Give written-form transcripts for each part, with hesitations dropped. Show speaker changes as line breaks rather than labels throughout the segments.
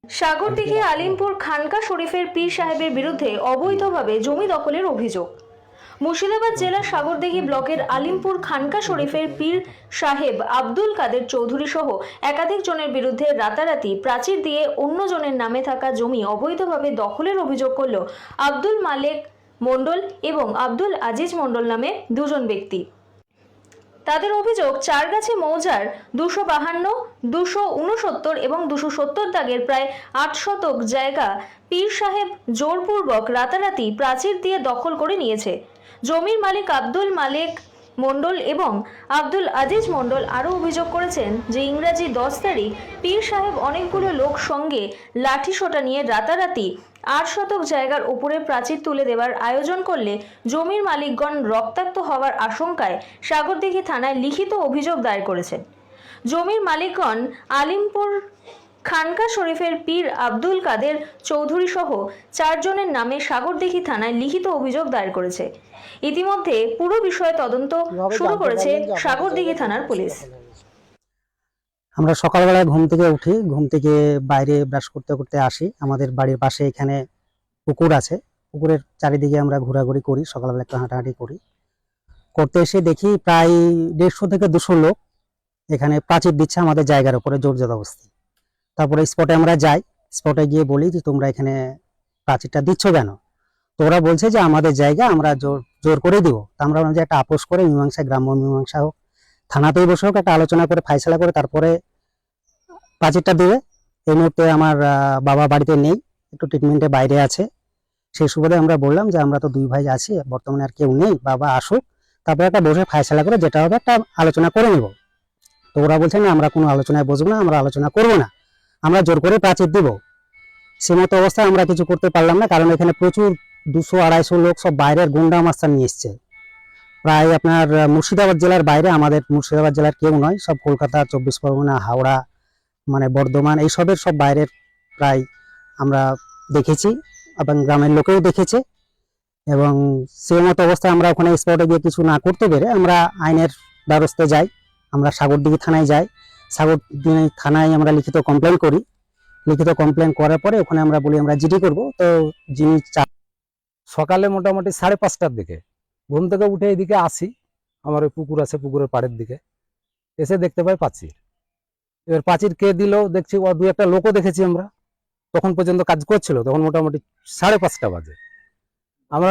সাগরদিঘি আলিমপুর খানকা শরীফের পীর সাহেবের বিরুদ্ধে অবৈধভাবে জমি দখলের অভিযোগ। মুর্শিদাবাদ জেলার সাগরদিঘি ব্লকের আলিমপুর খানকা শরীফের পীর সাহেব আব্দুল কাদের চৌধুরী সহ একাধিক জনের বিরুদ্ধে রাতারাতি প্রাচীর দিয়ে অন্য জনের নামে থাকা জমি অবৈধভাবে দখলের অভিযোগ করল আব্দুল মালেক মণ্ডল এবং আব্দুল আজিজ মণ্ডল নামে দুজন ব্যক্তি। তাদের অভিযোগ, চারগাছি মৌজার 252, 269 এবং 270 দাগের প্রায় 8 শতক জায়গা পীর সাহেব জোরপূর্বক রাতারাতি প্রাচীর দিয়ে দখল করে নিয়েছে। জমির মালিক আব্দুল মালেক মণ্ডল এবং আব্দুল আজিজ মণ্ডল আরও অভিযোগ করেছেন যে ইংরাজি 10 তারিখ পীর সাহেব অনেকগুলো লোক সঙ্গে লাঠিসোঁটা নিয়ে রাতারাতি 8 শতক জায়গার উপরে প্রাচীর তুলে দেওয়ার আয়োজন করলে জমির মালিকগণ রক্তাক্ত হওয়ার আশঙ্কায় সাগরদিঘি থানায় লিখিত অভিযোগ দায়ের করেছেন। জমির মালিকগণ আলিমপুর খানকা শরীফের পীর আব্দুল কাদের চৌধুরী সহ 4 জনের নামে সাগরদিঘি থানায় লিখিত অভিযোগ দায়ের করেছে। ইতিমধ্যে পুরো বিষয়ে তদন্ত শুরু করেছে সাগরদিঘি থানার পুলিশ।
আমরা সকালবেলায় ঘুম থেকে উঠি, ঘুম থেকে বাইরে ব্রাশ করতে করতে আসি। আমাদের বাড়ির পাশে এখানে পুকুর আছে, পুকুরের চারিদিকে আমরা ঘোরাঘুরি করি, সকালবেলা একটু হাঁটাহাঁটি করি। করতে এসে দেখি প্রায় 150 থেকে 200 লোক এখানে প্রাচীর দিচ্ছে আমাদের জায়গার উপরে জোর জবরদস্তি। তারপরে স্পটে আমরা যাই, স্পটে গিয়ে বলি যে তোমরা এখানে প্রাচীরটা দিচ্ছ কেন? তো ওরা বলছে যে আমাদের জায়গা, আমরা জোর করে দিব। তা আমরা যে একটা আপোষ করে মীমাংসা, গ্রাম্য মীমাংসা হোক, থানাতেই বসে হোক, একটা আলোচনা করে ফাইসলা করে তারপরে প্রাচীরটা দেবে। এই মুহূর্তে আমার বাবা বাড়িতে নেই, একটু ট্রিটমেন্টে বাইরে আছে। সেই সুবাদে আমরা বললাম যে আমরা তো 2 ভাই আছি, বর্তমানে আর কেউ নেই, বাবা আসুক, তারপরে একটা বসে ফাইসলা করে যেটা হবে একটা আলোচনা করে নেব। তো ওরা বলছে না, আমরা কোনো আলোচনায় বসবো না, আমরা আলোচনা করবো না, আমরা জোর করে প্রাচীর দিব। সে মতো অবস্থায় আমরা কিছু করতে পারলাম না, কারণ এখানে প্রচুর 200-250 লোক সব বাইরের গুন্ডা মাস্তান নিয়ে এসছে। প্রায় আপনার মুর্শিদাবাদ জেলার বাইরে, আমাদের মুর্শিদাবাদ জেলার কেউ নয়, সব কলকাতা, 24 পরগনা, হাওড়া, মানে বর্ধমান, এইসবের সব বাইরের প্রায় আমরা দেখেছি এবং গ্রামের লোকেও দেখেছে। এবং সে মতো অবস্থায় আমরা ওখানে স্পটে গিয়ে কিছু না করতে পেরে আমরা আইনের দ্বারস্থে যাই। আমরা সাগরদিঘি থানায় যাই, সাগরদিঘি থানায় আমরা লিখিত কমপ্লেন করি। লিখিত কমপ্লেন করার পরে ওখানে আমরা বলি আমরা জিডি করব। তো যিনি
সকালে মোটামুটি 5:30টার দিকে ঘুম থেকে উঠে এদিকে আসি, আমার ওই পুকুর আছে, পুকুরের পাড়ের দিকে এসে দেখতে পাই প্রাচীর। এবার প্রাচীর কে দিল দেখছি, ও 2-1টা লোকও দেখেছি আমরা। তখন পর্যন্ত কাজ করছিল, তখন মোটামুটি 5:30টা বাজে। আমরা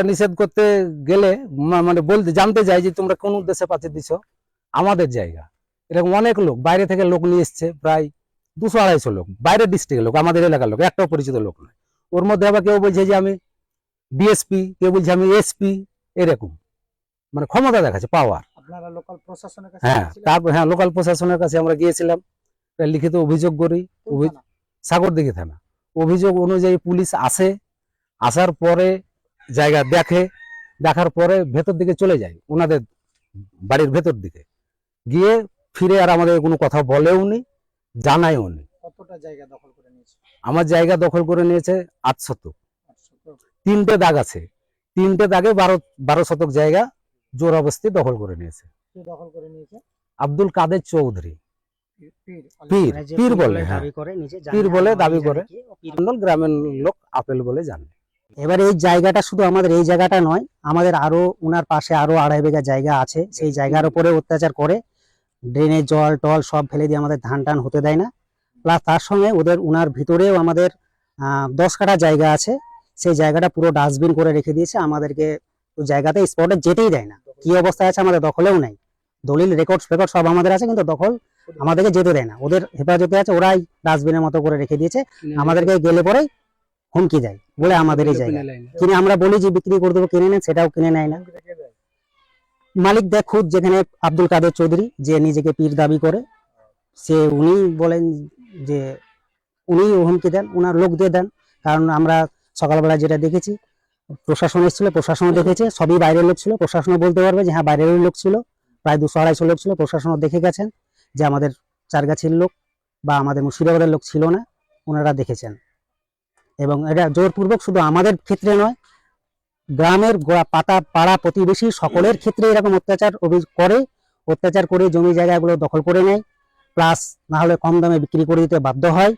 নিষেধ করতে গেলে মানে বলতে জানতে যাই যে তোমরা কোন উদ্দেশ্যে প্রাচীর দিছ, আমাদের জায়গা। এরকম অনেক লোক বাইরে থেকে লোক নিয়ে এসছে, প্রায় 200-250 লোক, বাইরের ডিস্ট্রিক্টের লোক, আমাদের এলাকার লোক, একটাও পরিচিত লোক নয়। ওর মধ্যে আবার কেউ বলছে যে আমি ডিএসপি, কেউ বলছে আমি এসপি, এরকম মানে ক্ষমতা দেখাচ্ছে, পাওয়ার।
আপনারা লোকাল প্রশাসনের কাছে?
তারপর লোকাল প্রশাসনের কাছে আমরা গিয়েছিলাম, লিখিত অভিযোগ করি। সাগরদিঘি থানা। অভিযোগ অনুযায়ী পুলিশ আসে, আসার পরে জায়গা দেখে, দেখার পরে ভেতর দিকে চলে যায়, ওনাদের বাড়ির ভেতর দিকে গিয়ে ফিরে আর আমাদের কোনো কথা বলেও নি, জানায়ও নি।
কতটা জায়গা দখল করে নিয়েছে?
আমার জায়গা দখল করে নিয়েছে 8 শতক। 3টে দাগ আছে, 3টে দাগে 12 শতক জায়গা জোর অবস্থায় দখল করে নিয়েছে।
দখল করে নিয়েছে
আব্দুল কাদের চৌধুরী, পীর বলে, পীর বলে দাবি করে। গ্রামের লোক আপেল বলে জানে।
এবার এই জায়গাটা শুধু আমাদের এই জায়গাটা নয়, আমাদের আরো উনার পাশে আরো 2.5 বিঘা জায়গা আছে। সেই জায়গার উপরে অত্যাচার করে, ড্রেনের জল টল সব ফেলে দিয়ে আমাদের ধান টান হতে দেয় না। প্লাস তার সঙ্গে উনার ভিতরেও আমাদের 10 কাঠা জায়গা আছে, সেই জায়গাটা পুরো ডাস্টবিন করে রেখে দিয়েছে। আমাদেরকে জায়গাতে স্পটে যেতেই দেয় না। কি অবস্থায় আছে আমাদের দখলেও নাই, দলিল রেকর্ড সব আমাদের আছে, কিন্তু দখল আমাদেরকে যেতে দেয় না। ওদের হেফাজতে আছে, ওরাই ডাস্টবিনের মতো করে রেখে দিয়েছে। আমাদেরকে গেলে পরেই হুমকি দেয়, বলে আমাদের এই জায়গা কিনে, আমরা বলি যে বিক্রি করে দেবো, কিনে নেন, সেটাও কিনে নেয় না। মালিক দেখ খুদ, যেখানে আব্দুল কাদের চৌধুরী, যে নিজেকে পীর দাবি করে, উনি বলেন যে উনি হুমকি দেন, উনার লোক দিয়ে দেন। কারণ আমরা সকালবেলা যেটা দেখেছি, প্রশাসন এসেছিল, প্রশাসনও দেখেছে, সবই বাইরের লোক ছিল, প্রশাসনও বলতে পারবে যে হ্যাঁ বাইরের লোক ছিল, প্রায় 200-250 লোক ছিল। প্রশাসনও দেখে গেছেন যে আমাদের চারগাছির লোক বা আমাদের মুর্শিদাবাদের লোক ছিল না, ওনারা দেখেছেন। এবং এটা জোরপূর্বক শুধু আমাদের ক্ষেত্রে নয়, গ্রামের পাড়া প্রতিবেশী সকলের ক্ষেত্রে এরকম অত্যাচার করে জমি জায়গাগুলো দখল করে নেয়। প্লাস না হলে কম দামে বিক্রি করে দিতে বাধ্য হয়।